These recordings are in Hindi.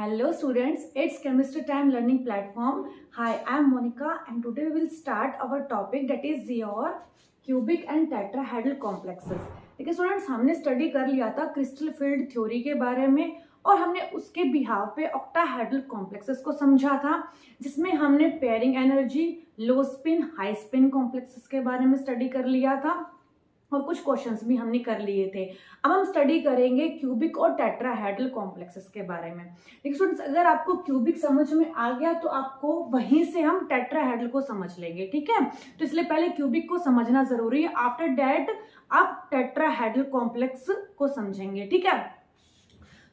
Hello students, it's chemistry time learning platform. Hi, I am Monica and today we will start our topic that is your cubic and tetrahedral complexes. देखिए स्टूडेंट्स, हमने स्टडी कर लिया था क्रिस्टल फील्ड थ्योरी के बारे में और हमने उसके बिहाव पे ऑक्टाहेड्रल कॉम्प्लेक्सेस को समझा था, जिसमें हमने पेयरिंग एनर्जी, लो स्पिन, हाई स्पिन कॉम्प्लेक्सेस के बारे में स्टडी कर लिया था और कुछ क्वेश्चंस भी हमने कर लिए थे। अब हम स्टडी करेंगे क्यूबिक और टेट्राहेड्रल कॉम्प्लेक्सेस के बारे में। देखिए स्टूडेंट्स, अगर आपको क्यूबिक समझ में आ गया तो आपको वहीं से हम टेट्राहेड्रल को समझ लेंगे, ठीक है। तो इसलिए पहले क्यूबिक को समझना जरूरी है, आफ्टर दैट आप टेट्राहेड्रल कॉम्प्लेक्स को समझेंगे, ठीक है।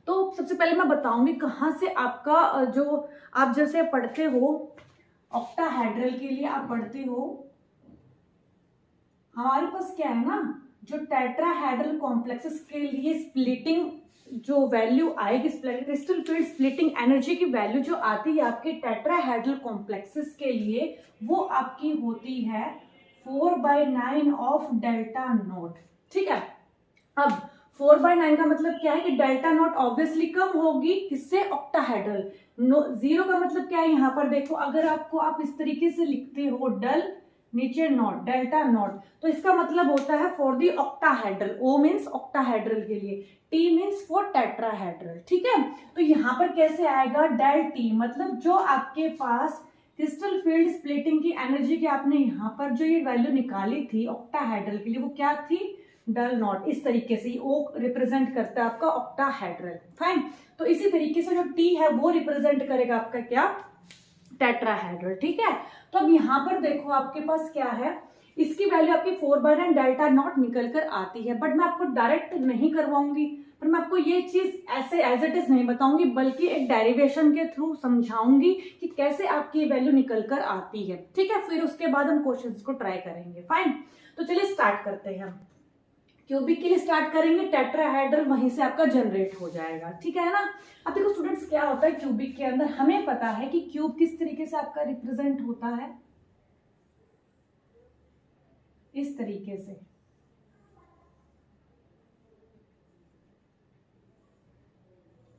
तो सबसे पहले मैं बताऊंगी कहाँ से आपका जो आप जैसे पढ़ते हो ऑक्टाहेड्रल के लिए आप पढ़ते हो, हमारे पास क्या है ना, जो टेट्राहेड्रल कॉम्प्लेक्सेस के लिए स्प्लिटिंग जो वैल्यू आएगी, क्रिस्टल फील्ड स्प्लिटिंग एनर्जी की वैल्यू जो आती है आपके टेट्राहेड्रल कॉम्प्लेक्सेस के लिए, वो आपकी होती है 4/9 ऑफ डेल्टा नॉट, ठीक है। अब 4/9 का मतलब क्या है कि डेल्टा नॉट ऑब्वियसली कम होगी किससे, ऑक्टाहेड्रल। जीरो का मतलब क्या है, यहाँ पर देखो अगर आपको आप इस तरीके से लिखते हो डल नीचे नॉट, डेल्टा नॉट, तो इसका मतलब होता है for the octahedral. O means octahedral के लिए, टी मीन्स फॉर टेट्राहेड्रल, ठीक है। तो यहाँ पर कैसे आएगा डेल टी, मतलब जो आपके पास क्रिस्टल फील्ड स्प्लिटिंग की एनर्जी की आपने यहाँ पर जो ये वैल्यू निकाली थी ऑक्टाहेड्रल के लिए, वो क्या थी, डल नॉट। इस तरीके से ओ रिप्रेजेंट करता है आपका ऑक्टाहेड्रल, फाइन। तो इसी तरीके से जो टी है वो रिप्रेजेंट करेगा आपका क्या, टेट्राहेड्रल, ठीक है। तो अब यहाँ पर देखो आपके पास क्या है, इसकी वैल्यू आपकी 4/9 डेल्टा नॉट निकल कर आती है, बट मैं आपको डायरेक्ट नहीं करवाऊंगी, पर मैं आपको ये चीज ऐसे एज इट इज नहीं बताऊंगी, बल्कि एक डेरिवेशन के थ्रू समझाऊंगी कि कैसे आपकी वैल्यू निकल कर आती है, ठीक है। फिर उसके बाद हम क्वेश्चंस को ट्राई करेंगे, फाइन। तो चलिए स्टार्ट करते हैं। हम क्यूबिक के लिए स्टार्ट करेंगे, टेट्राहेड्रल वहीं से आपका जनरेट हो जाएगा, ठीक है ना। अब देखो स्टूडेंट्स, क्या होता है क्यूबिक के अंदर, हमें पता है कि क्यूब किस तरीके से आपका रिप्रेजेंट होता है, इस तरीके से।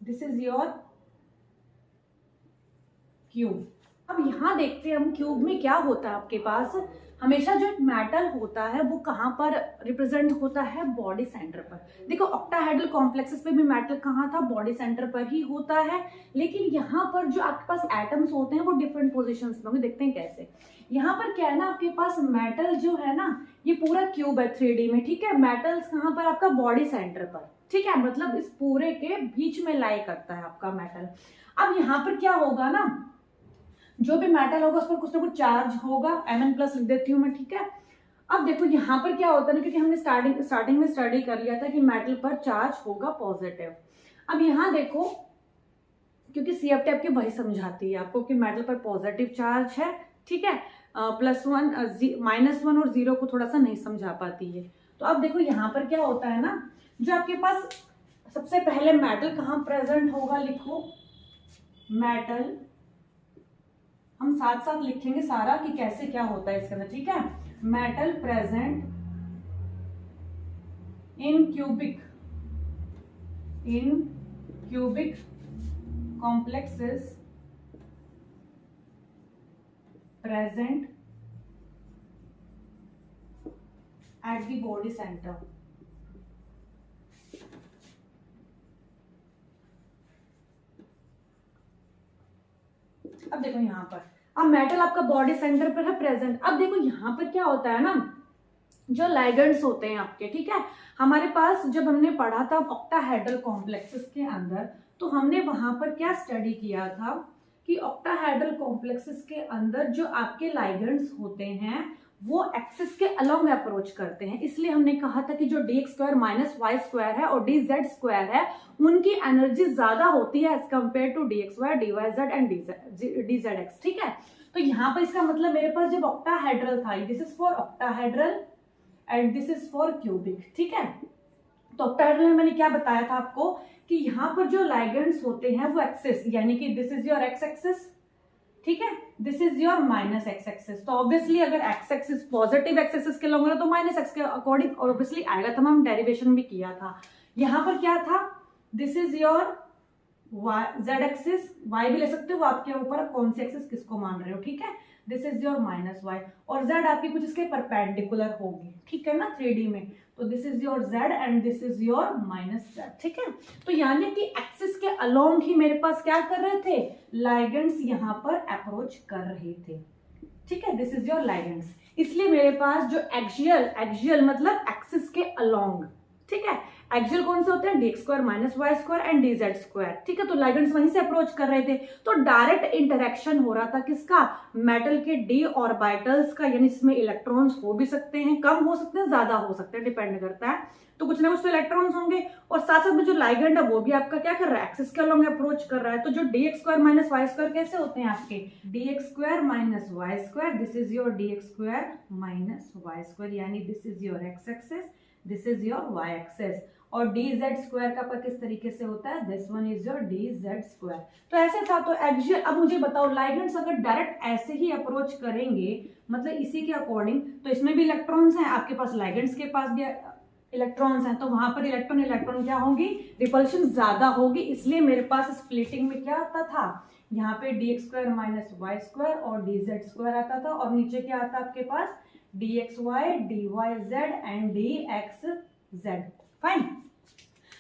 This is your cube. अब यहां देखते हैं हम क्यूब में क्या होता है आपके पास, हमेशा जो एक मेटल होता है वो कहां पर रिप्रेजेंट होता है, बॉडी सेंटर पर। देखो ऑक्टाहेड्रल कॉम्प्लेक्सेस पे भी मेटल कहां था, बॉडी सेंटर पर ही होता है, लेकिन यहाँ पर जो आपके पास एटम्स होते हैं वो डिफरेंट पोजीशंस में होंगे। देखते हैं कैसे। यहाँ पर क्या है ना, आपके पास मेटल जो है ना, ये पूरा क्यूब है 3D में, ठीक है। मेटल्स कहाँ पर, आपका बॉडी सेंटर पर, ठीक है, मतलब इस पूरे के बीच में लाई करता है आपका मेटल। अब यहाँ पर क्या होगा ना, जो भी मेटल होगा उस पर कुछ ना कुछ चार्ज होगा, Mn+ लिख देती हूँ मैं, ठीक है। अब देखो यहाँ पर क्या होता है ना, क्योंकि हमने स्टार्टिंग में स्टडी कर लिया था कि मेटल पर चार्ज होगा पॉजिटिव। अब यहाँ देखो, क्योंकि CF टाइप की वही समझाती है आपको कि मेटल पर पॉजिटिव चार्ज है, ठीक है। +1 -1 और 0 को थोड़ा सा नहीं समझा पाती है। तो अब देखो यहाँ पर क्या होता है ना, जो आपके पास सबसे पहले मेटल कहाँ प्रेजेंट होगा, लिखो मेटल, हम साथ साथ लिखेंगे सारा कि कैसे क्या होता है इसके अंदर, ठीक है। Metal present in cubic complexes present at the body centre. अब देखो यहाँ पर, अब मेटल आपका बॉडी सेंटर पर है प्रेजेंट। अब देखो यहाँ पर क्या होता है ना, जो लाइगेंड्स होते हैं आपके, ठीक है। हमारे पास जब हमने पढ़ा था ऑक्टाहेड्रल कॉम्प्लेक्सेस के अंदर, तो हमने वहां पर क्या स्टडी किया था कि ऑक्टाहेड्रल कॉम्प्लेक्सेस के अंदर जो आपके लाइगेंड्स होते हैं वो एक्सिस के अलोंग अप्रोच करते हैं। इसलिए हमने कहा था कि जो dx² - y² है और dz² है, उनकी एनर्जी ज्यादा होती है as compare to dx² dyz and dzx, ठीक है। तो यहाँ पर इसका मतलब मेरे पास जब ऑक्टाहेड्रल था, this is for octahedral and this is for cubic, ठीक है। तो ऑक्टाहेड्रल में मैंने क्या बताया था आपको कि यहाँ पर जो लाइगेंड्स होते हैं वो एक्सिस, यानी कि this is your x axis, ठीक है, this is your -x axis. तो ऑब्वियसली अगर x axis positive x axis के लॉन्ग तो -x के अकॉर्डिंग ऑब्वियसली आएगा, तो हम डेरिवेशन भी किया था। यहाँ पर क्या था, this is your Z axis, Y भी ले सकते हो, वो आपके ऊपर कौन सी एक्सिस किसको मान रहे हो, ठीक है। This is your minus Y, और जेड आपकी कुछ इसके परपेंडिकुलर होगी, ठीक है ना, 3D में। तो this is your Z and this is your minus Z, ठीक है। तो यानी कि एक्सिस के अलोंग ही मेरे पास क्या कर रहे थे, लाइगेंड्स यहाँ पर अप्रोच कर रहे थे, ठीक है। दिस इज योर लाइगेंड्स, इसलिए मेरे पास जो एक्सियल मतलब एक्सिस के अलोंग, ठीक है। एक्सियल कौन से होते हैं, D square minus Y square and D Z square, ठीक है। तो लाइगेंड्स वहीं से अप्रोच कर रहे थे, तो डायरेक्ट इंटरेक्शन हो रहा था किसका, मेटल के डी ऑर्बिटल्स का, यानी इसमें इलेक्ट्रॉन्स हो भी सकते हैं, कम हो सकते हैं, ज्यादा हो सकते हैं, डिपेंड करता है। तो कुछ ना कुछ तो इलेक्ट्रॉन्स होंगे, और साथ साथ में जो लाइगेंड है वो भी आपका क्या कर रहा है, एक्सिस के अलोंग अप्रोच कर रहा है। तो जो D X square minus Y square कैसे होते हैं आपके, D X square minus Y square, this is your D X square minus Y square, यानी this is your X axis, this is your Y axis. और डी जेड स्क्वायर का पर किस तरीके से होता है, this one is your D Z square. तो ऐसे था। तो एक्सियल, अब मुझे बताओ लाइगेंड्स अगर डायरेक्ट ऐसे ही अप्रोच करेंगे, मतलब इसी के अकॉर्डिंग, तो इसमें भी इलेक्ट्रॉन्स हैं, आपके पास लाइगेंड्स के पास भी इलेक्ट्रॉन्स हैं, तो वहां पर इलेक्ट्रॉन क्या होंगी, रिपल्शन ज्यादा होगी। इसलिए मेरे पास स्प्लिटिंग में क्या आता था, यहाँ पे D X square minus Y square और डी जेड स्क्वायर आता था, और नीचे क्या आता आपके पास, D X Y, D Y Z and D X Z, fine.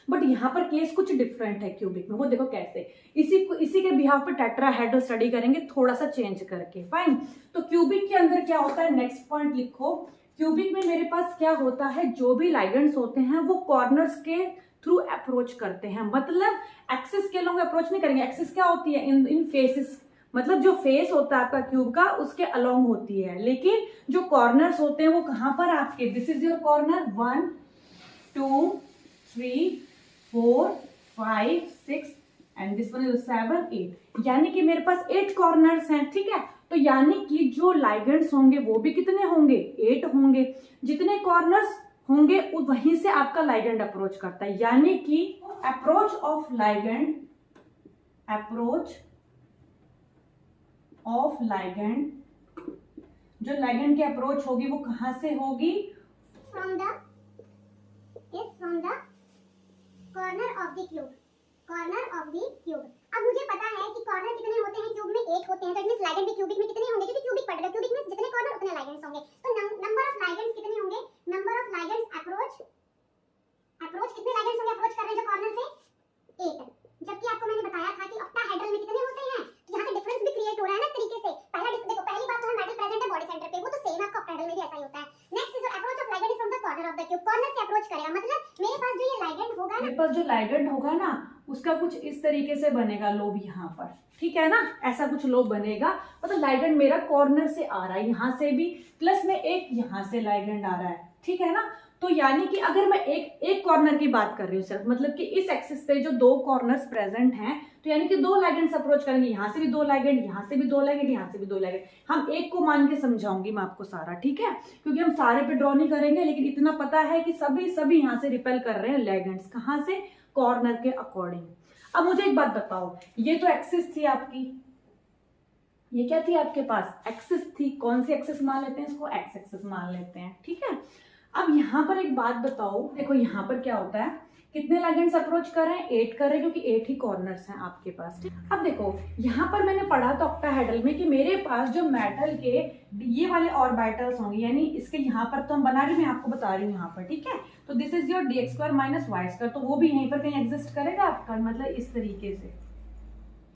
But यहाँ पर केस कुछ डिफरेंट है क्यूबिक में, वो देखो कैसे, इसी के बिहाफ पे टेट्राहेड्रल स्टडी करेंगे, थोड़ा सा चेंज करके, फाइन। तो क्यूबिक के अंदर क्या होता है, नेक्स्ट पॉइंट लिखो। क्यूबिक में मेरे पास क्या होता है, जो भी लाइगेंड्स होते हैं वो कॉर्नर्स के थ्रू अप्रोच करते हैं, मतलब एक्सिस के अलोंग अप्रोच नहीं करेंगे। एक्सिस क्या होती है, इन फेसेस, मतलब जो फेस होता है आपका क्यूब का उसके अलोंग होती है, लेकिन जो कॉर्नर्स होते हैं वो कहां पर आपके, this is your corner 1 2 3 4 5 6 and this one is 7 8, यानी कि मेरे पास 8 कॉर्नर्स हैं, ठीक है। तो यानी कि जो लाइगेंड्स होंगे वो भी कितने होंगे, 8 होंगे। जितने कॉर्नर्स होंगे वहीं से आपका लाइगेंड अप्रोच करता है, यानी कि अप्रोच ऑफ लाइगेंड जो लाइगेंड की अप्रोच होगी वो कहां से होगी, from the corner of the cube। अब मुझे पता है कि कॉर्नर कितने होते हैं, क्यूब में 8 होते हैं, तो इट मींस लाइगेंड भी क्यूबिक में कितने होंगे, क्योंकि क्यूबिक पढ़ रहे हो, क्यूबिक में जितने कॉर्नर उतने लाइगेंड्स होंगे। तो नंबर ऑफ लाइगेंड्स कितने होंगे, नंबर ऑफ लाइगेंड्स अप्रोच कितने लाइगेंड्स होंगे अप्रोच कर रहे हैं जो कॉर्नर से, 8। जबकि आपको मैंने बताया था कि ऑक्टाहेड्रल में कितने होते हैं, तो यहाँ से डिफरेंस भी क्रिएट हो रहा है ना तरीके से। देखो पहली बात तो है मेटल प्रेजेंट है बॉडी सेंटर पे, वो तो सेम आपका ऑक्टाहेड्रल में भी ऐसा ही होता है। Next is approach of ligand from the corner of the cube, corner से अप्रोच करेगा, मतलब मेरे पास जो ये लाइगेंड होगा ना, मेरे पास जो लाइगेंड होगा ना उसका कुछ इस तरीके से बनेगा लोब यहाँ पर, ठीक है ना, ऐसा कुछ लोब बनेगा। मतलब लाइगेंड मेरा कॉर्नर से आ रहा है, यहाँ से भी, प्लस में एक यहाँ से लाइगेंड आ रहा है, ठीक है ना। तो यानी कि अगर मैं एक कॉर्नर की बात कर रही हूँ सिर्फ, मतलब कि इस एक्सिस पे जो 2 कॉर्नर्स प्रेजेंट हैं, तो यानी कि 2 लाइगेंड्स अप्रोच करेंगे, यहाँ से भी 2 लाइगेंड, यहाँ से भी 2 लाइगेंड, यहाँ से भी 2 लाइगेंड। हम एक को मान के समझाऊंगी मैं आपको सारा, ठीक है, क्योंकि हम सारे पे ड्रॉ नहीं करेंगे, लेकिन इतना पता है कि सभी यहाँ से रिपेल कर रहे हैं लाइगेंड्स, कहाँ से, कॉर्नर के अकॉर्डिंग। अब मुझे एक बात बताओ, ये तो एक्सिस थी आपकी, ये क्या थी आपके पास, एक्सिस थी। कौन सी एक्सिस मान लेते हैं इसको, एक्स एक्सिस मान लेते हैं, ठीक है। अब यहाँ पर एक बात बताओ, देखो यहाँ पर क्या होता है, कितने लाइगेंड्स अप्रोच कर रहे हैं, 8 कर रहे हैं, क्योंकि 8 ही कॉर्नर्स हैं आपके पास, ठीक। अब देखो यहाँ पर मैंने पढ़ा था ऑक्टाहेड्रल में कि मेरे पास जो मेटल के ये वाले ऑर्बिटल्स होंगे, यानी इसके यहाँ पर तो हम बना रही, मैं आपको बता रही हूँ यहाँ पर, ठीक है। तो this is your D X square minus Y square, तो वो भी यहीं पर कहीं एग्जिस्ट करेगा आपका, मतलब इस तरीके से,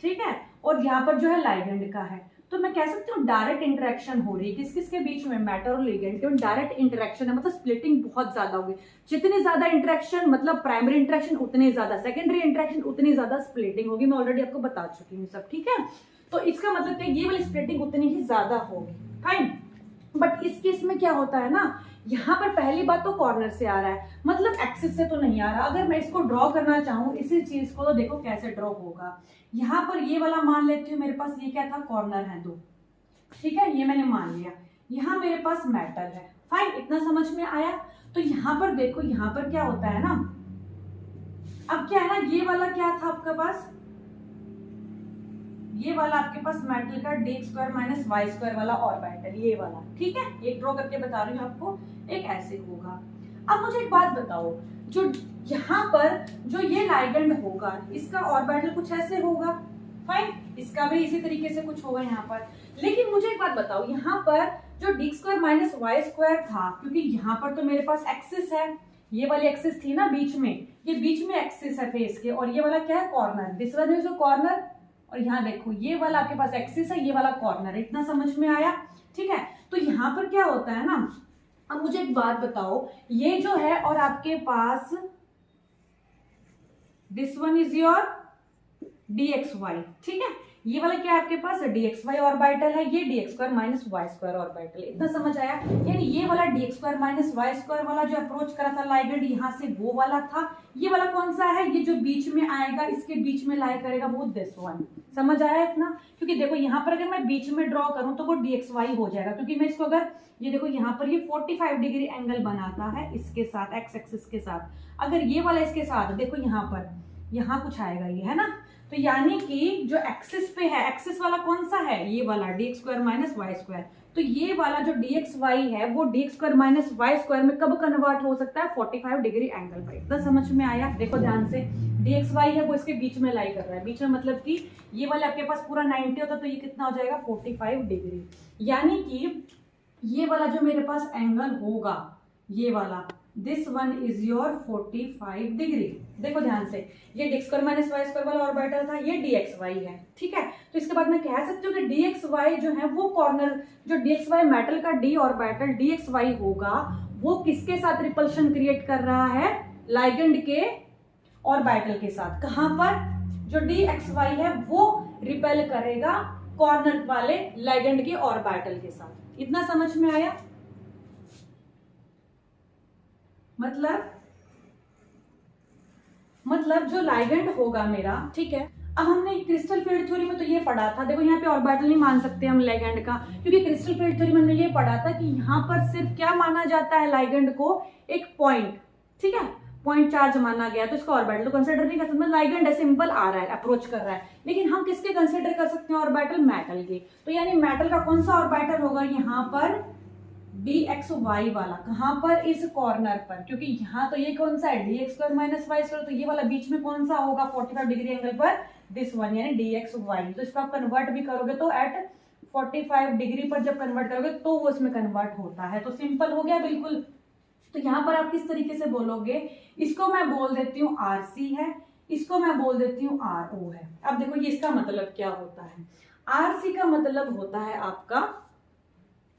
ठीक है। और यहाँ पर जो है लाइगेंड का है, तो मैं कह सकती हूँ डायरेक्ट इंटरेक्शन हो रही है किस-किसके बीच में, मेटल और लिगेंड के डायरेक्ट इंटरेक्शन है, मतलब स्प्लिटिंग बहुत ज्यादा होगी। जितनी ज्यादा इंटरेक्शन, मतलब प्राइमरी इंटरेक्शन उतनी ज्यादा, सेकेंडरी इंटरेक्शन उतनी ज्यादा स्प्लिटिंग होगी, मैं ऑलरेडी आपको बता चुकी हूँ सब, ठीक है। तो इसका मतलब कि ये वाली स्प्लिटिंग उतनी ही ज्यादा होगी, फाइन। बट इस केस में क्या होता है ना, यहाँ पर पहली बात तो कॉर्नर से आ रहा है, मतलब एक्सिस से तो नहीं आ रहा। अगर मैं इसको ड्रॉ करना चाहूँ इसी चीज को, तो देखो कैसे ड्रॉ होगा। यहाँ पर ये वाला मान लेती हूँ, मेरे पास ये क्या था, कॉर्नर है 2, ठीक है, ये मैंने मान लिया। यहाँ मेरे पास मेटल है, फाइन, इतना समझ में आया। तो यहाँ पर देखो, यहाँ पर क्या होता है ना, अब क्या है ना, ये वाला क्या था आपके पास, ये वाला आपके पास मेटल का D square minus Y square वाला ऑर्बिटल, ये वाला, ठीक है। एक ड्रॉ करके बता रही हूँ आपको, एक ऐसे होगा। अब मुझे एक बात बताओ, जो यहाँ पर जो ये लाइगेंड होगा इसका ऑर्बिटल कुछ ऐसे होगा, फाइन, इसका भी इसी तरीके से कुछ होगा यहाँ पर। लेकिन मुझे एक बात बताओ, यहाँ पर जो D square minus Y square था, क्योंकि यहाँ पर तो मेरे पास एक्सिस है, ये वाली एक्सिस थी ना बीच में, ये बीच में एक्सिस है फेस के, और ये वाला क्या है, corner, this one is corner, और यहाँ देखो ये वाला आपके पास एक्सिस है, ये वाला कॉर्नर है। इतना समझ में आया? ठीक है, तो यहाँ पर क्या होता है ना, अब मुझे एक बात बताओ, ये जो है और आपके पास this one is your dxy, ठीक है, ये वाला क्या है आपके पास dxy ऑर्बिटल है, ये dx square minus Y square orbital. इतना समझ आया? यानी ये वाला dx square minus Y square वाला जो अप्रोच करा था लाइगेंड यहाँ से, वो वाला था। ये वाला कौन सा है, ये जो बीच में आएगा, इसके बीच में लाई करेगा, वो दिस वन। समझ आया इतना? क्योंकि देखो यहाँ पर अगर मैं बीच में ड्रॉ करूं तो वो dxy हो जाएगा, क्योंकि मैं इसको अगर ये देखो यहाँ पर ये 45 डिग्री एंगल बनाता है इसके साथ, एक्स एक्सिस के साथ, अगर ये वाला इसके साथ देखो यहाँ पर यहाँ कुछ आएगा, ये है ना, तो यानी कि जो एक्सिस पे है, एक्सिस वाला कौन सा है, ये वाला dx square minus Y square, तो ये वाला जो dxy है वो dx square minus Y square में कब कन्वर्ट हो सकता है, 45 डिग्री एंगल पर। इतना समझ में आया? देखो ध्यान से, dxy है वो इसके बीच में लाई कर रहा है, बीच में मतलब कि ये वाला आपके पास पूरा 90 होता तो ये कितना हो जाएगा, 45 डिग्री। यानी कि ये वाला जो मेरे पास एंगल होगा, ये वाला, this one is your 45 degree. देखो ध्यान से, ये D square minus Y square वाला ऑर्बिटल था, ये dxy है, ठीक है। तो इसके बाद मैं कह सकती हूँ कि dxy जो है वो कॉर्नर, जो dxy मेटल का d ऑर्बिटल dxy होगा, वो किसके साथ रिपल्शन क्रिएट कर रहा है, लाइगेंड के ऑर्बिटल के साथ। कहां पर, जो dxy है वो रिपेल करेगा कॉर्नर वाले लाइगेंड के ऑर्बिटल के साथ। इतना समझ में आया? मतलब जो लाइगेंड होगा मेरा, ठीक है। अब हमने क्रिस्टल फील्ड थ्योरी में तो ये पढ़ा था, देखो यहाँ पे ऑर्बिटल नहीं मान सकते हम लाइगेंड का, क्योंकि क्रिस्टल फील्ड थ्योरी में हमने ये पढ़ा था कि यहाँ पर सिर्फ क्या माना जाता है लाइगेंड को, एक पॉइंट, ठीक है, पॉइंट चार्ज माना गया, तो इसका ऑर्बिटल तो कंसिडर नहीं कर सकते। लाइगेंड है, सिंपल आ रहा है, अप्रोच कर रहा है, लेकिन हम किसके कंसिडर कर सकते हैं ऑर्बिटल, मेटल के। तो यानी मेटल का कौन सा ऑर्बिटल होगा, यहाँ पर dxy वाला, कहां पर, इस कॉर्नर पर, क्योंकि यहाँ तो ये कौन सा है, dx square minus Y square, तो ये वाला बीच में कौन सा होगा, 45 डिग्री एंगल पर, दिस वन, यानी dxy। तो इसको आप कन्वर्ट भी करोगे तो एट 45 डिग्री पर जब कन्वर्ट करोगे तो वो इसमें कन्वर्ट होता है। तो सिंपल हो गया बिल्कुल। तो यहाँ पर आप किस तरीके से बोलोगे, इसको मैं बोल देती हूँ RC है, इसको मैं बोल देती हूँ RO है। अब देखो ये इसका मतलब क्या होता है, RC का मतलब होता है आपका,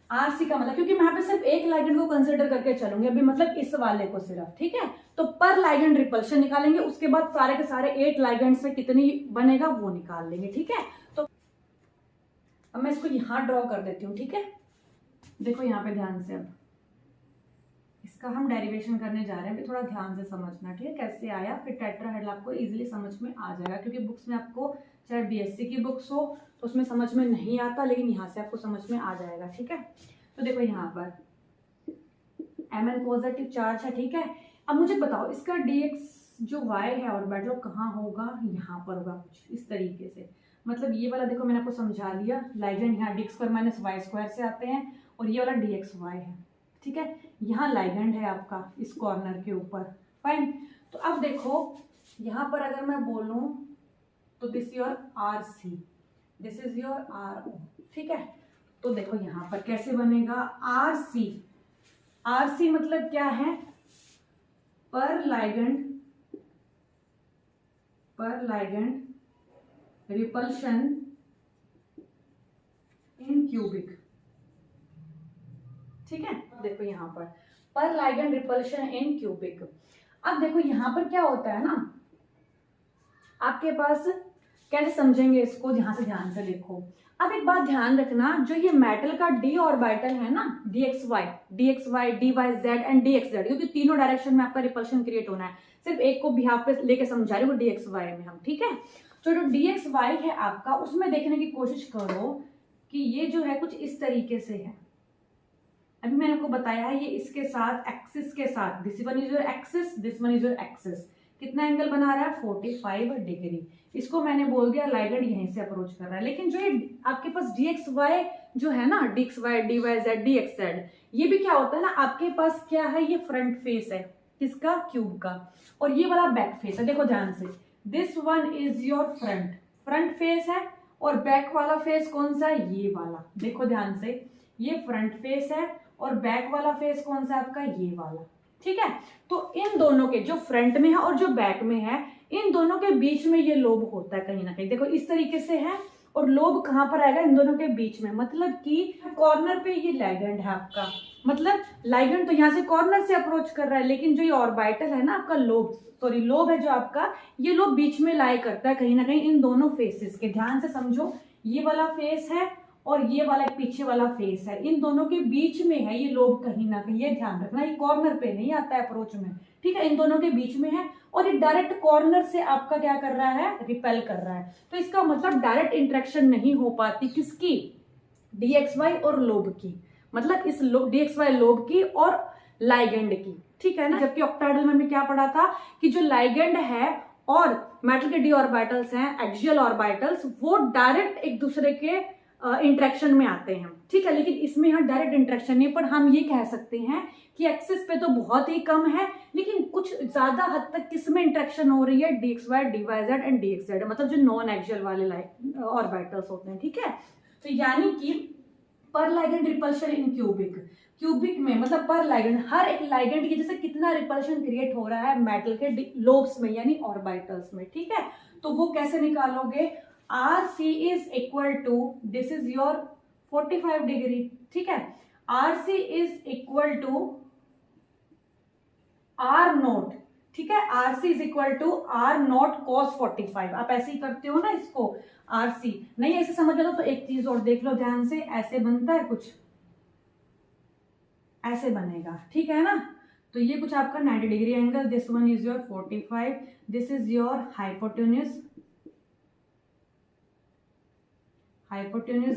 RC का मतलब, क्योंकि मैं यहाँ पे सिर्फ एक लाइगेंड को कंसिडर करके चलूंगी अभी, मतलब इस वाले को सिर्फ, ठीक है। तो पर लाइगेंड रिपल्शन निकालेंगे, उसके बाद सारे के सारे 8 लाइगेंड से कितनी बनेगा वो निकाल लेंगे, ठीक है। तो अब मैं इसको यहाँ ड्रॉ कर देती हूँ, ठीक है। देखो यहाँ पे ध्यान से, अब इसका हम डेरिवेशन करने जा रहे हैं, अभी थोड़ा ध्यान से समझना, ठीक है, कैसे आया, फिर टेट्राहेड्रल आपको इजीली समझ में आ जाएगा, क्योंकि बुक्स में आपको चाहे BSc की बुक्स हो तो उसमें समझ में नहीं आता, लेकिन यहाँ से आपको समझ में आ जाएगा, ठीक है। तो देखो यहाँ पर Mn पॉजिटिव चार्ज है, ठीक है। अब मुझे बताओ इसका dx जो y है ऑर्बिटल कहाँ होगा, यहाँ पर होगा, कुछ इस तरीके से। मतलब ये वाला देखो मैंने आपको समझा दिया, लाइगेंड यहाँ D square minus Y square से आते हैं, और ये वाला dxy है, ठीक है। यहाँ लाइगेंड है आपका इस कॉर्नर के ऊपर, फाइन। तो अब देखो यहाँ पर अगर मैं बोलूं तो this your RC, this is your RO, ठीक है। तो देखो यहाँ पर कैसे बनेगा, RC मतलब क्या है, पर लाइगेंड रिपल्शन इन क्यूबिक, ठीक है। देखो यहाँ पर लाइगेंड रिपल्शन इन क्यूबिक। अब देखो यहाँ पर क्या होता है ना, आपके पास कैसे समझेंगे इसको, ध्यान से देखो। अब एक बात ध्यान रखना, जो ये मेटल का d ऑर्बिटल है ना, dxy, dyz एंड dxz, क्योंकि तीनों डायरेक्शन में आपका रिपल्शन क्रिएट होना है, सिर्फ एक को भी पे लेके समझा रही हूँ dxy में हम, ठीक है। तो जो dxy है आपका, उसमें देखने की कोशिश करो कि ये जो है कुछ इस तरीके से है। अभी मैंने आपको बताया है, ये इसके साथ एक्सिस के साथ, this one is your axis, this one is your axis, कितना एंगल बना रहा है, 45 डिग्री। इसको मैंने बोल दिया लाइगेंड यहीं से अप्रोच कर रहा है। लेकिन जो ये आपके पास dxy जो है ना, dxy, dyz, dxz, ये भी क्या होता है ना, आपके पास क्या है, ये फ्रंट फेस है, किसका, क्यूब का, और ये वाला बैक फेस है। देखो ध्यान से, this one is your front face है, और बैक वाला फेस कौन सा है, ये वाला। देखो ध्यान से, ये फ्रंट फेस है और बैक वाला फेस कौन सा है आपका, ये वाला। ठीक है, तो इन दोनों के, जो फ्रंट में है और जो बैक में है, इन दोनों के बीच में ये लोब होता है कहीं ना कहीं। देखो इस तरीके से है, और लोब कहाँ पर आएगा, इन दोनों के बीच में, मतलब कि कॉर्नर पे ये लाइगेंड है आपका। मतलब लाइगेंड तो यहाँ से कॉर्नर से अप्रोच कर रहा है, लेकिन जो ये ऑर्बिटल है ना आपका, लोब है जो आपका, ये लोब बीच में लाई करता है कहीं ना कहीं इन दोनों फेसेस के। ध्यान से समझो, ये वाला फेस है और ये वाला पीछे वाला फेस है, इन दोनों के बीच में है ये लोब कहीं ना कहीं, ये ध्यान रखना, ये कॉर्नर पे नहीं आता है अप्रोच में। ठीक है, इन दोनों के बीच में है, और ये डायरेक्ट कॉर्नर से आपका क्या कर रहा है, रिपेल कर रहा है। तो इसका मतलब डायरेक्ट इंटरेक्शन नहीं हो पाती किसकी, डीएक्सवाई और लोब की, मतलब इस डीएक्सवाई लोब की और लाइगेंड की। ठीक है ना, जबकि ऑक्टाहेड्रल में हमने क्या पढ़ा था कि जो लाइगेंड है और मेटल के डी ऑर्बिटल्स हैं, एक्सियल ऑर्बिटल्स, वो डायरेक्ट एक दूसरे के इंटरेक्शन में आते हैं। ठीक है, लेकिन इसमें यहाँ डायरेक्ट इंटरेक्शन नहीं, पर हम ये कह सकते हैं कि एक्सिस पे तो बहुत ही कम है, लेकिन कुछ ज्यादा हद तक किसमें इंटरेक्शन हो रही है, डीएक्सवाई, डीवाईजेड एंड डीएक्सजेड, मतलब जो नॉन एक्सियल वाले ऑर्बिटल्स होते हैं। ठीक है, तो यानी कि पर लाइगेंड रिपल्शन इन क्यूबिक में, मतलब पर लाइगेंड, हर एक लाइगेंड की जैसे कितना रिपल्शन क्रिएट हो रहा है मेटल के लोब्स में यानी ऑर्बिटल्स में। ठीक है, तो वो कैसे निकालोगे, RC is equal to, this is your 45 degree. ठीक है, RC is equal to R naught. ठीक है, RC is equal to R naught cos 45। आप ऐसे ही करते हो ना इसको, RC नहीं ऐसे समझ लो तो एक चीज और देख लो ध्यान से, ऐसे बनता है कुछ, ऐसे बनेगा। ठीक है ना, तो ये कुछ आपका 90 degree angle, this one is your 45, this is your hypotenuse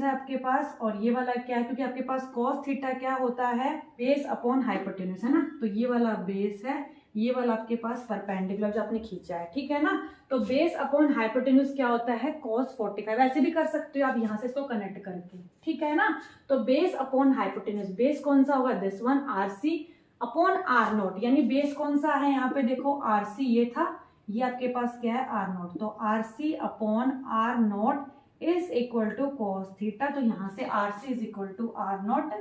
है आपके पास, और ये वाला क्या है, क्योंकि आपके पास cos थीटा क्या होता है, बेस अपॉन हाइपोटेन्यूज है ना, तो ये वाला बेस है, ये वाला आपके पास परपेंडिकुलर जो आपने खींचा है। ठीक है ना, तो बेस अपॉन हाइपोटेन्यूज क्या होता है, cos 45। ऐसे भी कर सकते हो आप यहाँ से इसको कनेक्ट करके। ठीक है ना, तो बेस अपॉन हाइपोटेन्यूज, बेस कौन सा होगा, this one RC upon R note, यानी बेस कौन सा है यहाँ पे, देखो RC ये था, ये आपके पास क्या है R नोट, तो RC upon R naught is equal to cos theta. तो यहाँ से RC is equal to R naught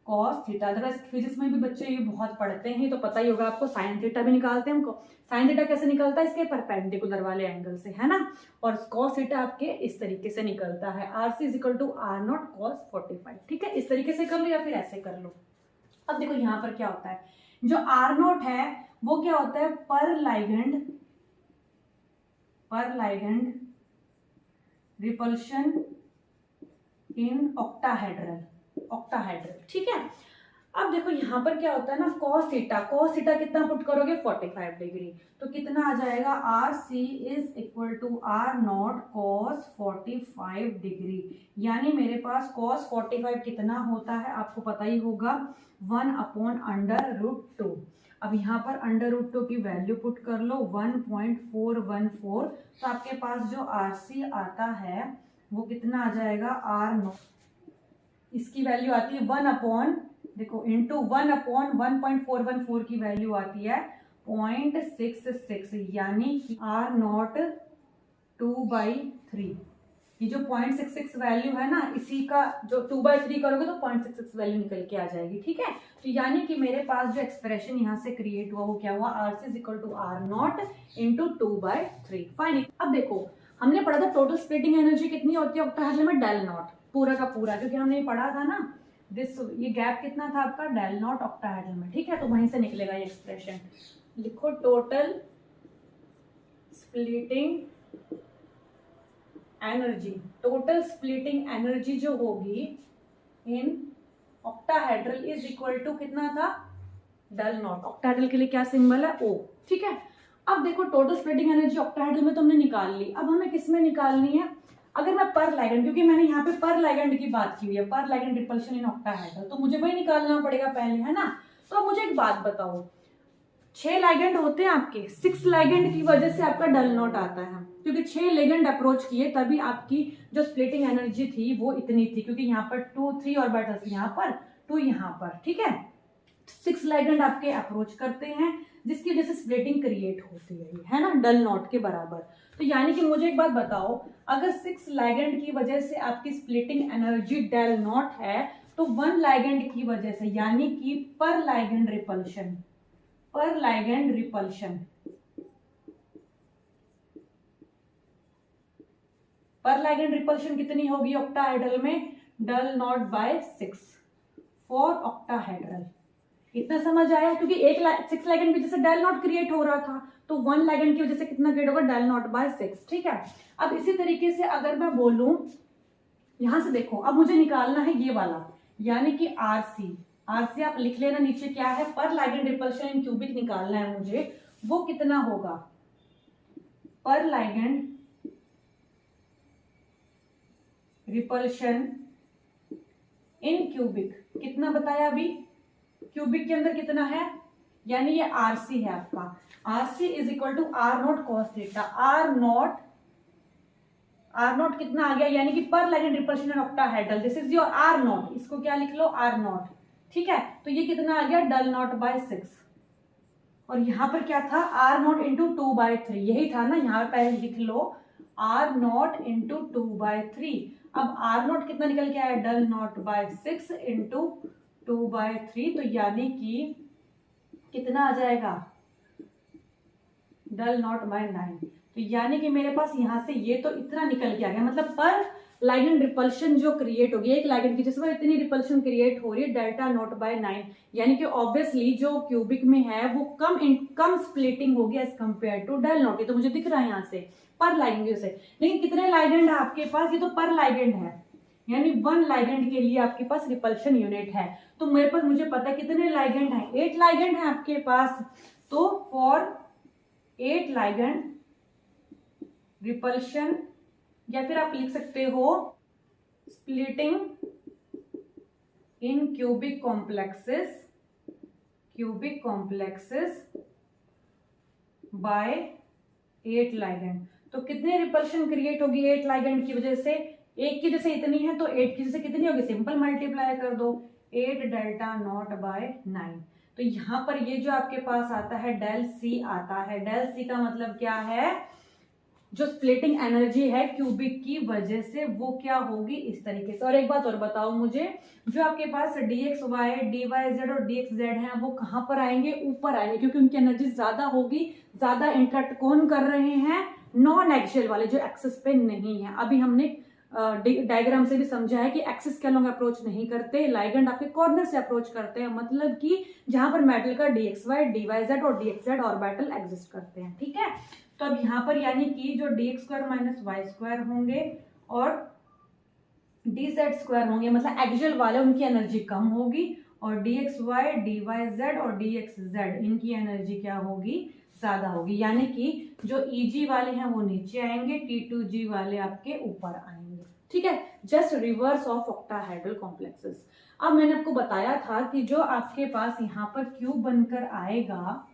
cos theta. Otherwise physics में भी बच्चे ये बहुत पढ़ते हैं, तो पता ही होगा आपको, साइन थीटा भी निकालते हैं हमको। साइन थीटा कैसे निकलता है, इसके परपेंडिकुलर वाले एंगल से, है ना, और cos थीटा आपके इस तरीके से निकलता है, RC is equal to R naught cos 45। ठीक है, इस तरीके से कर लो या फिर ऐसे कर लो। अब देखो यहाँ पर क्या होता है, जो R नोट है वो क्या होता है, पर लाइगेंड रिपल्शन इन ऑक्टाहेड्रल। ठीक है, अब देखो यहाँ पर क्या होता है ना, cos थीटा कितना पुट करोगे, 45 डिग्री, तो कितना आ जाएगा, RC is equal to R naught cos 45 degree, यानी मेरे पास cos 45 कितना होता है आपको पता ही होगा, 1 अपॉन √2। अब यहाँ पर √2 की वैल्यू पुट कर लो, 1.414, तो आपके पास जो RC आता है वो कितना आ जाएगा, R नॉट, इसकी वैल्यू आती है 1 अपॉन, देखो इंटू 1 अपॉन 1.414 की वैल्यू आती है 0.66, यानी कि R नॉट 2/3। ये जो 0.66 वैल्यू है ना, इसी का जो 2/3 करोगे तो 0.66 वैल्यू निकल के आ जाएगी। ठीक है, तो यानी कि मेरे पास जो एक्सप्रेशन यहाँ से क्रिएट हुआ वो क्या हुआ, RC is equal to R naught into 2/3। Fine, अब देखो हमने पढ़ा था टोटल स्प्लिटिंग एनर्जी कितनी होती है ऑक्टाहेड्रल में, डेल नॉट, पूरा का पूरा, क्योंकि हमने पढ़ा था ना, ये गैप कितना था आपका, डेल नॉट ऑक्टाहेड्रल में। ठीक है, तो वहीं से निकलेगा ये एक्सप्रेशन। लिखो टोटल स्प्लिटिंग स्प्लिटिंग एनर्जी जो होगी in octahedral is equal to कितना था, डेल नॉट। ऑक्टाहेड्रल के लिए क्या सिंबल है, O। ठीक है, अब देखो टोटल स्प्लिटिंग एनर्जी ऑक्टाहेड्रल में तो हमने निकाल ली, अब हमें किसमें निकालनी है, अगर मैं पर लाइगेंड, क्योंकि मैंने यहाँ पे पर लाइगेंड की बात की हुई है, पर लाइगेंड रिपल्शन इन ऑक्टाहेड्रल, तो मुझे वही निकालना पड़ेगा पहले, है ना। तो अब मुझे एक बात बताओ, 6 लाइगेंड होते हैं आपके, 6 लाइगेंड की वजह से आपका डेल नॉट आता है, क्योंकि 6 लाइगेंड अप्रोच किए तभी आपकी जो स्प्लिटिंग एनर्जी थी वो इतनी थी, क्योंकि यहाँ पर 2 3 ऑर्बिटल्स यहाँ पर, 2 यहाँ पर। ठीक है, 6 लाइगेंड आपके अप्रोच करते हैं, जिसकी वजह से स्प्लिटिंग क्रिएट होती है ना, डल नॉट के बराबर। तो यानी कि मुझे एक बात बताओ, अगर 6 लाइगेंड की वजह से आपकी स्प्लिटिंग एनर्जी डेल नॉट है, तो 1 लाइगेंड की वजह से, यानी कि पर लाइगेंड रिपल्शन कितनी होगी ऑक्टाहेड्रल में? Del naught by 6 for octahedral. इतना समझ आया? क्योंकि 6 लाइगेंड की वजह से डेल नॉट क्रिएट हो रहा था, तो 1 लाइगेंड की वजह से कितना क्रिएट होगा? Del naught by 6। ठीक है, अब इसी तरीके से अगर मैं बोलूं, यहां से देखो, अब मुझे निकालना है ये वाला, यानी कि आरसी आप लिख लेना नीचे क्या है, पर लाइगेंड रिपल्शन इन क्यूबिक निकालना है मुझे। वो कितना होगा? पर लाइगेंड रिपल्शन इन क्यूबिक कितना बताया अभी? क्यूबिक के अंदर कितना है? यानी ये आरसी है आपका। RC is equal to R naught cos theta. R naught कितना आ गया? यानी कि पर ligand repulsion in octahedral, this is your R naught. इसको क्या लिख लो? Are not. ठीक है, तो ये कितना आ गया? Del naught by 6। और यहां पर क्या था? आर नॉट इंटू 2/3, यही था ना, यहां पर पहले लिख लो आर नॉट इंटू 2/3। अब आर नॉट कितना निकल के आया? डेल नॉट बाय 6 इंटू 2/3, तो यानी कि कितना आ जाएगा? Del naught by 9। तो यानी कि मेरे पास यहां से ये तो इतना निकल के आ गया, मतलब पर लाइगेंड रिपल्शन जो क्रिएट होगी, एक लाइगेंड की जिसमें इतनी रिपल्शन क्रिएट हो रही है, डेल्टा नॉट बाय 9, यानी कि ऑब्वियसली जो क्यूबिक में है वो कम स्प्लिटिंग होगी as compare to del naught. ये तो मुझे दिख रहा है यहाँ से पर लाइगेंड से। लेकिन कितने लाइगेंड है आपके पास? ये तो पर लाइगेंड है, यानी 1 लाइगेंड के लिए आपके पास रिपल्शन यूनिट है। तो मेरे पास, मुझे पता है कितने लाइगेंड है, 8 लाइगेंड है आपके पास। तो फॉर 8 लाइगेंड रिपल्शन, या फिर आप लिख सकते हो splitting in cubic complexes by 8 ligand. तो कितने रिपल्शन क्रिएट होगी 8 लाइगेंड की वजह से? एक की जैसे इतनी है, तो 8 की जैसे कितनी होगी? सिंपल मल्टीप्लाई कर दो, 8 डेल्टा नॉट बाय 9। तो यहां पर ये जो आपके पास आता है डेल सी आता है। डेल सी का मतलब क्या है? जो स्प्लिटिंग एनर्जी है क्यूबिक की वजह से, वो क्या होगी? इस तरीके से। और एक बात और बताओ मुझे, जो आपके पास dxy, dyz और dxz हैं, वो कहां पर आएंगे? ऊपर आएंगे, क्योंकि उनकी एनर्जी ज्यादा होगी। ज्यादा इंटरेक्ट कौन कर रहे हैं? नॉन एक्सियल वाले, जो एक्सिस पे नहीं है। अभी हमने डायग्राम से भी समझा है कि एक्सिस के अलॉन्ग अप्रोच नहीं करते, लाइगेंड आपके कॉर्नर से अप्रोच करते हैं, मतलब कि जहां पर मेटल का dxy, dyz और dxz ऑर्बिटल एग्जिस्ट करते हैं। ठीक है, तो अब यहाँ पर यानी कि जो dx² माइनस y² होंगे और dz² होंगे, मतलब एक्सियल वाले, उनकी एनर्जी कम होगी, और dxy, dyz और dxz इनकी एनर्जी क्या होगी? ज्यादा होगी। यानी कि जो Eg वाले हैं वो नीचे आएंगे, T2g वाले आपके ऊपर आएंगे। ठीक है, just reverse of octahedral complexes. अब मैंने आपको बताया था कि जो आपके पास यहाँ पर क्यूब बनकर आएगा,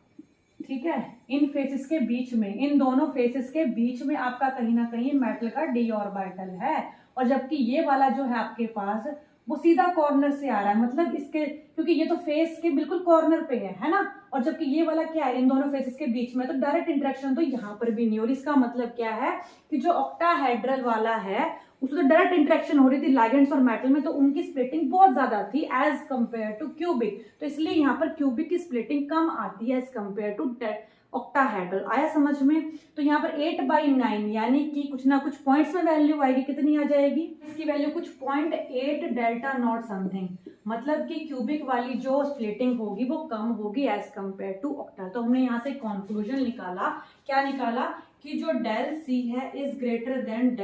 ठीक है, इन फेसेस के बीच में, इन दोनों फेसेस के बीच में आपका कहीं ना कहीं मेटल का d ऑर्बिटल है, और जबकि ये वाला जो है आपके पास वो सीधा कॉर्नर से आ रहा है, मतलब इसके, क्योंकि ये तो फेस के बिल्कुल कॉर्नर पे है ना, और जबकि ये वाला क्या है? इन दोनों फेसेस के बीच में, तो डायरेक्ट इंटरेक्शन तो यहाँ पर भी नहीं हो रही। इसका मतलब क्या है कि जो ऑक्टाहेड्रल वाला है उसमें तो डायरेक्ट इंटरेक्शन हो रही थी लाइगेंड्स और मेटल में, तो उनकी स्प्लिटिंग बहुत ज्यादा थी एज कंपेयर टू क्यूबिक। तो इसलिए यहाँ पर क्यूबिक की स्प्लिटिंग कम आती है एज कंपेयर टू ऑक्टाहेड्रल। आया समझ में? तो यहाँ पर 8/9, यानी कि कुछ ना कुछ पॉइंट्स में वैल्यू आएगी, कितनी आ जाएगी? इसकी वैल्यू कुछ 0.8 डेल्टा नॉट समथिंग, मतलब कि क्यूबिक वाली जो स्प्लिटिंग होगी वो कम होगी एज कंपेयर टू ऑक्टा। तो हमने यहाँ से कंक्लूजन निकाला, क्या निकाला? कि जो डेल सी है is greater than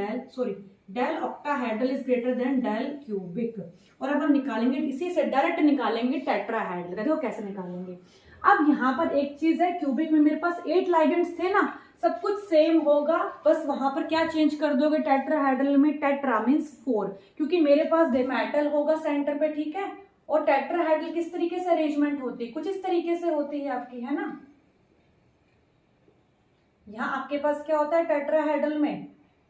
del octahedral is greater than del cubic. और अब हम निकालेंगे, इसी से डायरेक्ट निकालेंगे टेट्राहेड्रल। देखो कैसे निकालेंगे। अब यहाँ पर एक चीज है, क्यूबिक में मेरे पास 8 लाइगेंड्स थे ना, सब कुछ सेम होगा, बस वहां पर क्या चेंज कर दोगे? टेट्राहेड्रल में टेट्रा मींस 4, क्योंकि मेरे पास मेटल होगा सेंटर पे, ठीक है। और टेट्राहेड्रल किस तरीके से अरेंजमेंट होती है? कुछ इस तरीके से होती है आपकी, है ना। यहाँ आपके पास क्या होता है टेट्राहेड्रल में?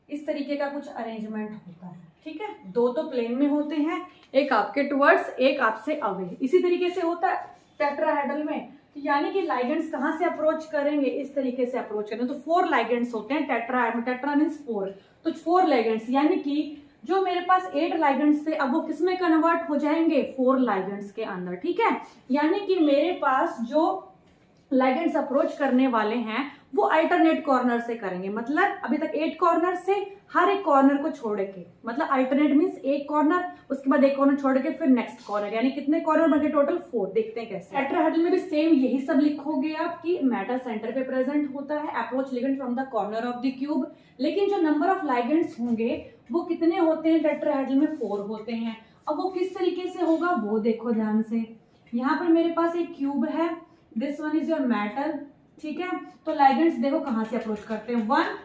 इस तरीके का कुछ अरेंजमेंट होता है, ठीक है। दो तो प्लेन में होते हैं, एक आपके टुवर्ड्स, एक आपसे अवे, इसी तरीके से होता है। टेट्राहेड्रल में। तो यानी कि लाइगेंड्स कहाँ से अप्रोच करेंगे, इस तरीके से अप्रोच करेंगे। तो 4 लाइगेंड्स होते हैं टेट्राहेड्रल, टेट्रा मींस 4, तो 4 लाइगेंड्स, यानी कि जो मेरे पास 8 लाइगेंड्स थे अब वो किस में कन्वर्ट हो जाएंगे, 4 लाइगेंड्स के अंदर, ठीक है। यानी कि मेरे पास जो लाइगेंड्स अप्रोच करने वाले हैं वो अल्टरनेट कॉर्नर से करेंगे, मतलब अभी तक 8 कॉर्नर से हर एक कॉर्नर को छोड़ के, मतलब अल्टरनेट मींस एक कॉर्नर, उसके बाद एक कॉर्नर छोड़ के फिर नेक्स्ट कॉर्नर, यानी कितने कॉर्नर बन गए टोटल 4। देखते हैं कैसे। टेट्राहेड्रल में भी सेम यही सब लिखोगे आप कि मेटल सेंटर पे प्रेजेंट होता है, approach ligand from the corner of the cube, लेकिन जो नंबर ऑफ लाइगेंड्स होंगे वो कितने होते हैं टेट्राहेड्रल में, 4 होते हैं। अब वो किस तरीके से होगा वो देखो ध्यान से। यहाँ पर मेरे पास एक क्यूब है, this one is your metal, ठीक है। तो लाइगेंड्स देखो कहाँ से अप्रोच करते हैं, 1,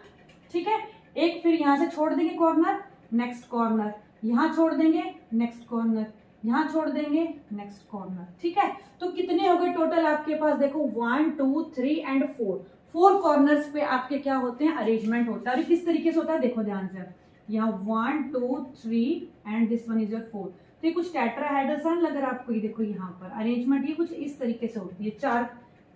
ठीक है, एक फिर यहाँ से छोड़ देंगे कॉर्नर, नेक्स्ट कॉर्नर, यहाँ छोड़ देंगे नेक्स्ट कॉर्नर, यहाँ छोड़ देंगे नेक्स्ट कॉर्नर, ठीक है। तो कितने हो गए टोटल आपके पास, देखो 1 2 3 एंड 4 कॉर्नर्स पे आपके क्या होते हैं, अरेंजमेंट होता है। और किस तरीके से होता है देखो ध्यान से, यहाँ 1 2 3 and this one is your 4। तो ये कुछ टेट्राहेड्रल सा लग रहा है आपको, ये देखो यहाँ पर अरेंजमेंट ये कुछ इस तरीके से होती है, 4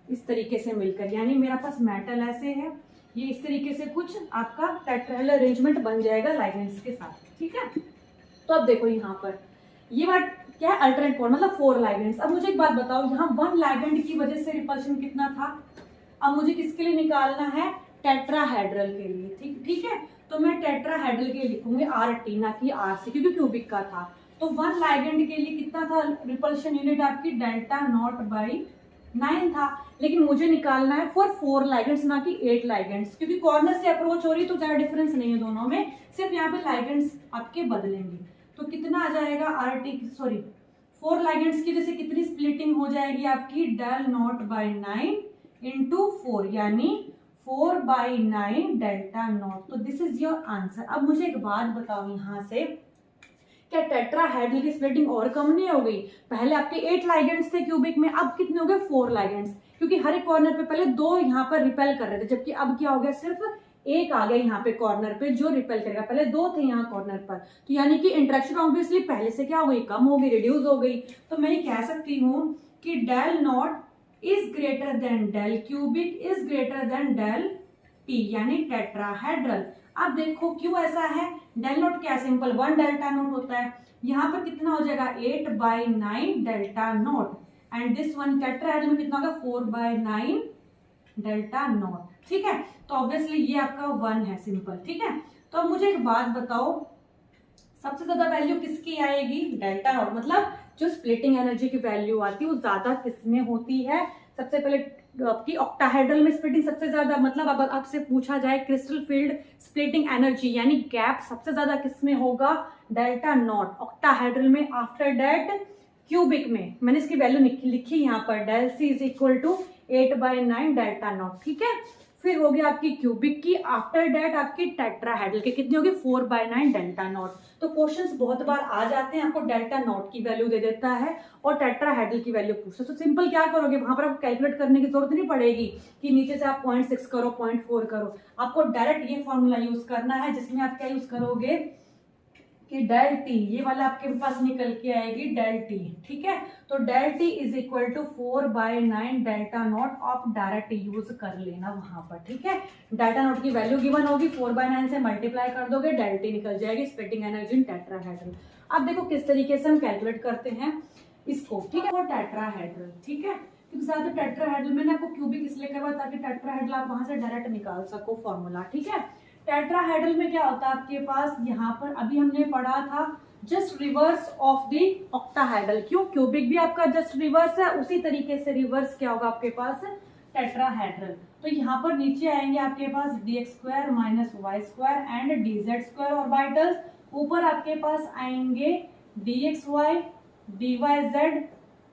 इस तरीके से मिलकर, यानी मेरा पास मेटल ऐसे है, ये इस तरीके से कुछ आपका टेट्राहेड्रल अरेंजमेंट बन जाएगा लाइगेंड्स के साथ, ठीक है। तो अब देखो यहाँ पर ये बात क्या है, अल्टरनेट कॉर्नर मतलब 4 लाइगेंड्स। अब मुझे एक बात बताओ, यहाँ 1 लाइगेंड की वजह से रिपल्शन कितना था, अब मुझे किसके लिए निकालना है, टेट्राहेड्रल के लिए, ठीक है। तो मैं टेट्राहेड्रल के लिए लिखूंगी RT ना कि RC, क्योंकि क्यूबिक का था। तो 1 लाइगेंड के लिए कितना था रिपल्शन यूनिट आपकी, डेल्टा नॉट बाई 9 था, लेकिन मुझे निकालना है फॉर 4 लाइगेंड्स ना कि 8 लाइगेंड्स, क्योंकि कॉर्नर से अप्रोच हो रही तो ज्यादा डिफरेंस नहीं है दोनों में, सिर्फ यहाँ पे लाइगेंड्स आपके बदलेंगे। तो कितना आ जाएगा RT, 4 लाइगेंड्स की जैसे कितनी स्प्लिटिंग हो जाएगी आपकी, डेल नॉट बाई 9 इंटू 4, यानी 4/9 डेल्टा नॉट। तो दिस इज योर आंसर। अब मुझे एक बात बताओ यहाँ से, क्या टेट्राहेड्रल की स्प्लिटिंग और कम नहीं हो गई, पहले आपके 8 लाइगेंड्स थे क्यूबिक में, अब कितने हो गए 4 लाइगेंड्स, क्योंकि हर एक कॉर्नर पे पहले 2 यहाँ पर रिपेल कर रहे थे, जबकि अब क्या हो गया, सिर्फ एक आ गया यहाँ पे कॉर्नर पे जो रिपेल करेगा, पहले 2 थे यहाँ कॉर्नर पर। तो यानी कि इंटरेक्शन ऑब्वियसली पहले से क्या हो गई, कम हो गई, रिड्यूस हो गई। तो मैं ये कह सकती हूँ कि del naught is greater than del cubic is greater than del T, यानी टेट्राहेड्रल। अब देखो क्यों ऐसा है, डेल नॉट क्या सिंपल 1 डेल्टा नॉट होता है, यहाँ पर कितना हो जाएगा 8/9 delta naught, and this one tetrahedral में कितना होगा 4/9 डेल्टा नॉट, ठीक है। तो ऑब्वियसली ये आपका 1 है सिंपल, ठीक है। तो अब मुझे एक बात बताओ, सबसे ज्यादा वैल्यू किसकी आएगी, डेल्टा नॉट, मतलब जो स्प्लिटिंग एनर्जी की वैल्यू आती है वो ज्यादा किसमें होती है, सबसे पहले आपकी ऑक्टाहेड्रल में स्प्लिटिंग सबसे ज्यादा, मतलब अगर आपसे पूछा जाए क्रिस्टल फील्ड स्प्लिटिंग एनर्जी यानी गैप सबसे ज्यादा किसमें होगा, डेल्टा नॉट ऑक्टाहेड्रल में, आफ्टर डेट क्यूबिक में। मैंने इसकी वैल्यू लिखी यहाँ पर, del C is equal to 8/9 delta naught, ठीक है। फिर हो गया आपकी क्यूबिक की, आफ्टर डेट आपकी टेट्राहेड्रल की कितनी होगी 4/9 डेल्टा नॉट। तो क्वेश्चंस बहुत बार आ जाते हैं, आपको डेल्टा नॉट की वैल्यू दे देता है और टेट्राहेड्रल की वैल्यू पूछता है। तो सिंपल क्या करोगे, वहां पर आपको कैलकुलेट करने की जरूरत नहीं पड़ेगी कि नीचे से आप 0.6 करो 0.4 करो, आपको डायरेक्ट ये फॉर्मूला यूज करना है, जिसमें आप क्या यूज करोगे कि डेल टी, ये वाला आपके पास निकल के आएगी डेल टी, ठीक है। तो del T is equal to 4/9 delta naught, आप डायरेक्ट यूज कर लेना वहां पर, ठीक है। डेल्टा नॉट की वैल्यू गिवन होगी, 4/9 से मल्टीप्लाई कर दोगे, डेल टी निकल जाएगी, स्प्लिटिंग एनर्जी इन टेट्राहेड्रल। अब देखो किस तरीके से हम कैलकुलेट करते हैं इसको, ठीक है, वो टेट्राहेड्रल, ठीक है। क्योंकि ज्यादा टेट्राहेड्रल मैंने आपको क्यूबिक इसलिए करवाया ताकि टेट्राहेड्रल आप वहां से डायरेक्ट निकाल सको फॉर्मूला, ठीक है। टेट्राहेड्रल में क्या होता है आपके पास, यहाँ पर अभी हमने पढ़ा था just reverse of the octahedral, क्यों, क्यूबिक भी आपका जस्ट रिवर्स है, उसी तरीके से रिवर्स क्या होगा आपके पास टेट्राहेड्रल। तो यहाँ पर नीचे आएंगे आपके पास dx² minus y² and dz² orbitals, ऊपर आपके पास आएंगे dxy dyz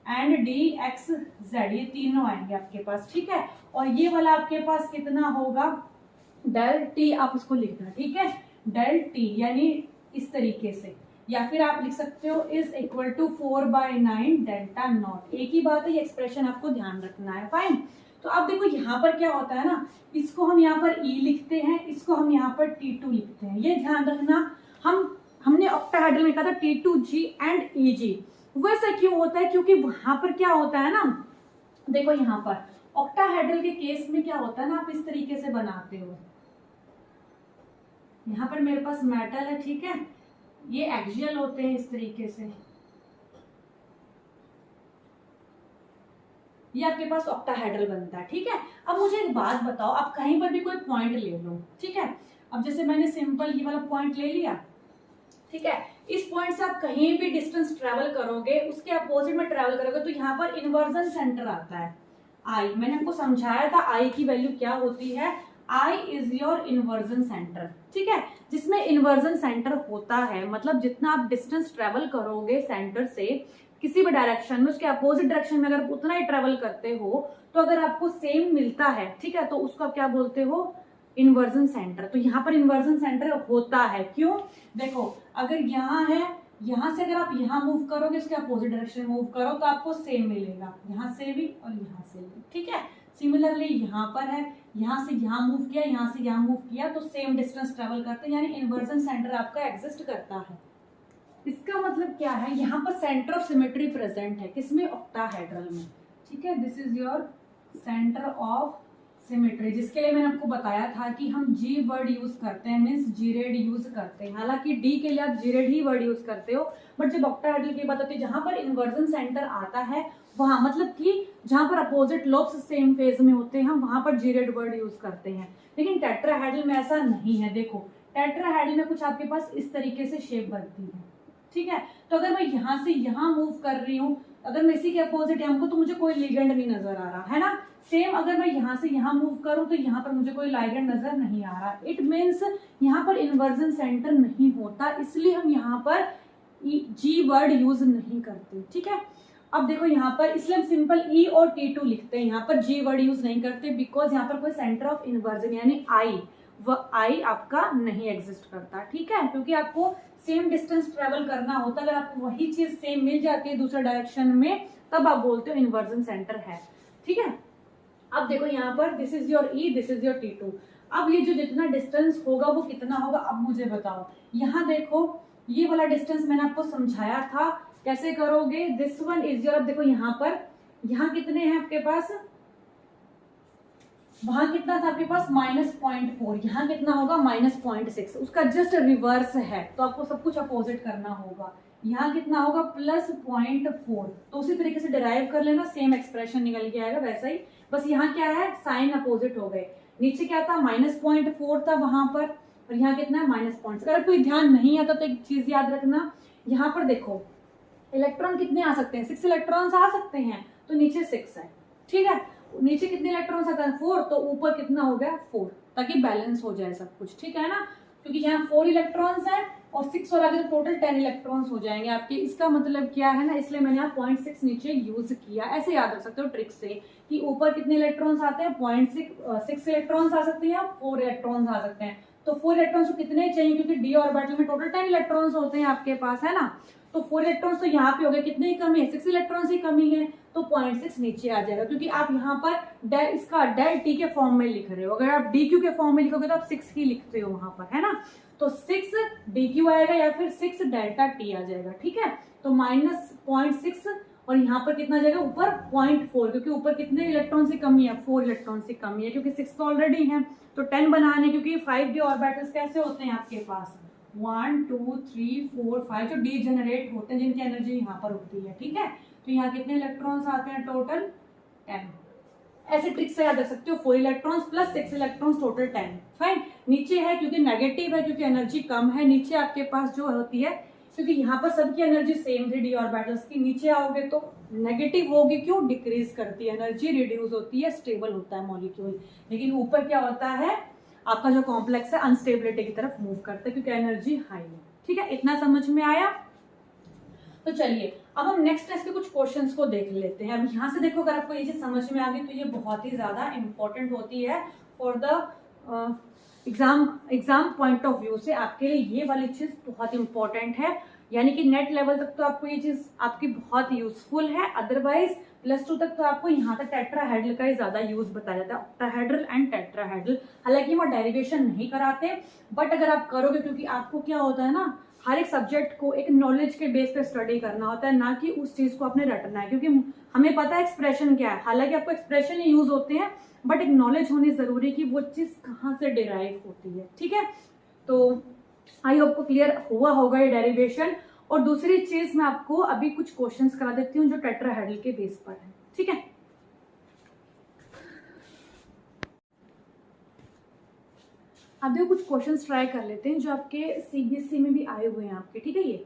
एंड dxz, ये तीनों आएंगे आपके पास, ठीक है। और ये वाला आपके पास कितना होगा डेल टी, आप इसको लिखना, ठीक है, डेल टी यानी इस तरीके से, या फिर आप लिख सकते हो is equal to 4/9 delta naught. एक ही बात है, ये एक्सप्रेशन आपको ध्यान रखना है, फाइन। तो अब देखो यहाँ पर क्या होता है ना, इसको हम यहाँ पर E लिखते हैं, इसको हम यहाँ पर T2 लिखते हैं, ये ध्यान रखना। हमने ऑक्टाहेड्रल में कहा था T2G एंड EG, वैसा क्यों होता है, क्योंकि वहां पर क्या होता है ना, देखो यहाँ पर ऑक्टाहेड्रल के केस में क्या होता है ना, आप इस तरीके से बनाते हो, यहाँ पर मेरे पास मेटल है, ठीक है, ये एक्सियल होते हैं इस तरीके से, ये आपके पास ऑक्टाहेड्रल बनता है, ठीक है। अब मुझे एक बात बताओ, आप कहीं पर भी कोई पॉइंट ले लो, ठीक है, अब जैसे मैंने सिंपल ये वाला पॉइंट ले लिया, ठीक है, इस पॉइंट से आप कहीं भी डिस्टेंस ट्रेवल करोगे, उसके अपोजिट में ट्रेवल करोगे तो यहाँ पर इन्वर्जन सेंटर आता है आई। मैंने आपको समझाया था आई की वैल्यू क्या होती है, I is your inversion centre, ठीक है। जिसमें इन्वर्जन सेंटर होता है मतलब जितना आप डिस्टेंस ट्रेवल करोगे सेंटर से किसी भी डायरेक्शन में, उसके अपोजिट डायरेक्शन में अगर उतना ही ट्रेवल करते हो तो अगर आपको सेम मिलता है, ठीक है, तो उसको आप क्या बोलते हो, इन्वर्जन सेंटर। तो यहाँ पर इन्वर्जन सेंटर होता है, क्यों, देखो अगर यहाँ है, यहाँ से अगर आप यहाँ मूव करोगे उसके अपोजिट डायरेक्शन में मूव करो तो आपको सेम मिलेगा, यहाँ से भी और यहाँ से भी, ठीक है। सिमिलरली यहाँ पर है, यहाँ से यहाँ मूव किया, यहाँ से यहाँ मूव किया तो सेम डिस्टेंस ट्रेवल करते हैं, यानी इन्वर्जन सेंटर आपका एग्जिस्ट करता है। इसका मतलब क्या है, यहाँ पर सेंटर ऑफ सिमेट्री प्रेजेंट है, किसमें, ऑक्टाहेड्रल में, ठीक है। This is your centre of symmetry, जिसके लिए मैंने आपको बताया था कि हम जी वर्ड यूज करते हैं, मीन्स जीरेड यूज करते हैं। हालांकि डी के लिए आप जीरेड ही वर्ड यूज करते हो, बट जब ऑक्टाहेड्रल की बात होती है जहां पर इन्वर्जन सेंटर आता है वहां, मतलब कि जहां पर अपोजिट लोब्स सेम फेज में होते हैं, हम वहां पर जीरेड वर्ड यूज करते हैं। लेकिन टेट्राहेड्रल में ऐसा नहीं है। देखो टेट्राहेड्रल में कुछ आपके पास इस तरीके से शेप बनती है, ठीक है। तो अगर मैं यहाँ से यहाँ मूव कर रही हूँ, अगर मैं इसी के अपोजिट हमको, तो मुझे कोई लिगेंड नहीं नजर आ रहा है ना। सेम अगर मैं यहाँ से यहाँ मूव करूँ तो यहाँ पर मुझे कोई लिगेंड नजर नहीं आ रहा। इट मीन्स यहाँ पर इन्वर्जन सेंटर नहीं होता, इसलिए हम यहाँ पर जी वर्ड यूज नहीं करते, ठीक है। अब देखो यहाँ पर इसलिए हम सिंपल ई और T2 लिखते हैं, यहाँ पर जी वर्ड यूज नहीं करते, बिकॉज यहाँ पर कोई सेंटर ऑफ इन्वर्जन यानी आई, वह आई आपका नहीं एग्जिस्ट करता, ठीक है। क्योंकि आपको सेम डिस्टेंस ट्रेवल करना होता है, अगर आपको वही चीज सेम मिल जाती है दूसरे डायरेक्शन में तब आप बोलते हो इन्वर्जन सेंटर है, ठीक है। अब देखो यहाँ पर this is your E, this is your T2। अब ये जो जितना डिस्टेंस होगा वो कितना होगा, अब मुझे बताओ। यहाँ देखो ये वाला डिस्टेंस मैंने आपको समझाया था कैसे करोगे, दिस वन इज योर, अब देखो यहाँ पर, यहाँ कितने हैं आपके पास, वहां कितना था आपके पास -0.4, यहाँ कितना होगा -0.6, उसका जस्ट रिवर्स है, तो आपको सब कुछ अपोजिट करना होगा। यहाँ कितना होगा +0.4, तो उसी तरीके से डिराइव कर लेना, सेम एक्सप्रेशन निकल के आएगा वैसा ही, बस यहाँ क्या है साइन अपोजिट हो गए। नीचे क्या था -0.4 था वहां पर, और यहाँ कितना है -0.6। अगर कोई ध्यान नहीं आता तो एक चीज याद रखना, यहाँ पर देखो इलेक्ट्रॉन कितने आ सकते हैं, 6 इलेक्ट्रॉन्स आ सकते हैं, तो नीचे 6 है, ठीक है। नीचे कितने इलेक्ट्रॉन्स आते हैं 4, तो ऊपर कितना हो गया 4, ताकि बैलेंस हो जाए सब कुछ, ठीक है ना। क्योंकि यहाँ 4 इलेक्ट्रॉन्स है और 6 और आगे तो टोटल 10 इलेक्ट्रॉन्स हो जाएंगे आपके। इसका मतलब क्या है ना, इसलिए मैंने यहाँ 0.6 नीचे यूज किया। ऐसे याद रख सकते हो ट्रिक से कि ऊपर कितने इलेक्ट्रॉन्स आते हैं 0.6 इलेक्ट्रॉन्स आ सकते हैं, 4 इलेक्ट्रॉन्स आ सकते हैं। तो 4 इलेक्ट्रॉन्स कितने चाहिए, क्योंकि डी ऑर्बिटल में टोटल 10 इलेक्ट्रॉन्स होते हैं आपके पास, है ना। तो 4 इलेक्ट्रॉन्स तो यहाँ पे हो गए, कितने ही कमी है 6 इलेक्ट्रॉन्स ही कमी है, तो 0.6 नीचे आ जाएगा। क्योंकि आप यहाँ पर इसका डेल टी के फॉर्म में लिख रहे हो, अगर आप डी क्यू के फॉर्म में लिखोगे तो आप 6 ही लिखते हो वहां पर, है ना। तो 6 डी क्यू आएगा या फिर 6 डेल्टा टी आ जाएगा, ठीक है। तो -0.6 और यहाँ पर कितना जाएगा ऊपर 0.4, क्योंकि ऊपर कितने इलेक्ट्रॉन से कमी है 4 इलेक्ट्रॉन से कमी है, क्योंकि 6 तो ऑलरेडी है। तो 10 बनाने, क्योंकि 5d ऑर्बिटल्स कैसे होते हैं आपके पास 1 2 3 4 5 जो डी जनरेट होते हैं, जिनकी एनर्जी यहाँ पर होती है, ठीक है। तो यहाँ कितने इलेक्ट्रॉन्स आते हैं टोटल 10। ऐसे ट्रिक से याद रख सकते हो 4 electrons plus 6 electrons total 10। Fine, नीचे है क्योंकि नेगेटिव है, क्योंकि एनर्जी कम है। नीचे आपके पास जो होती है, क्योंकि यहाँ पर सबकी एनर्जी सेम थी डी ऑर्बिटल्स की, नीचे आओगे तो नेगेटिव होगी, क्यों डिक्रीज करती है एनर्जी, रिड्यूस होती है, स्टेबल होता है मॉलिक्यूल। लेकिन ऊपर क्या होता है आपका जो कॉम्प्लेक्स है अनस्टेबिलिटी की तरफ मूव करता है, क्योंकि एनर्जी हाई है, ठीक है। इतना समझ में आया। तो चलिए अब हम नेक्स्ट टेस्ट के कुछ क्वेश्चंस को देख लेते हैं। अब यहाँ से देखो, अगर आपको ये चीज समझ में आ गई तो ये बहुत ही ज्यादा इंपॉर्टेंट होती है for the exam point of view से। आपके लिए ये वाली चीज बहुत इंपॉर्टेंट है, यानी कि नेट लेवल तक तो आपको ये चीज आपकी बहुत यूजफुल है, अदरवाइज +2 तक तो आपको यहाँ तक टेट्राहेड्रल का ही ज्यादा यूज बताया जाता है, ऑक्टाहेड्रल एंड टेट्राहेड्रल। हालांकि वो डेरिवेशन नहीं कराते, बट अगर आप करोगे, क्योंकि आपको क्या होता है ना, हर एक सब्जेक्ट को एक नॉलेज के बेस पे स्टडी करना होता है, ना कि उस चीज़ को आपने रटना है, क्योंकि हमें पता है एक्सप्रेशन क्या है, हालांकि आपको एक्सप्रेशन ही यूज होते हैं, बट एक नॉलेज होनी ज़रूरी कि वो चीज़ कहाँ से डिराइव होती है। ठीक है, तो आई होप को क्लियर हुआ होगा ये डेरिवेशन। और दूसरी चीज़ मैं आपको अभी कुछ क्वेश्चंस करा देती हूँ जो टेट्राहेड्रल के बेस पर है। ठीक है, अब देखो कुछ क्वेश्चंस ट्राई कर लेते हैं जो आपके सीबीएसई में भी आए हुए हैं आपके। ठीक है, ये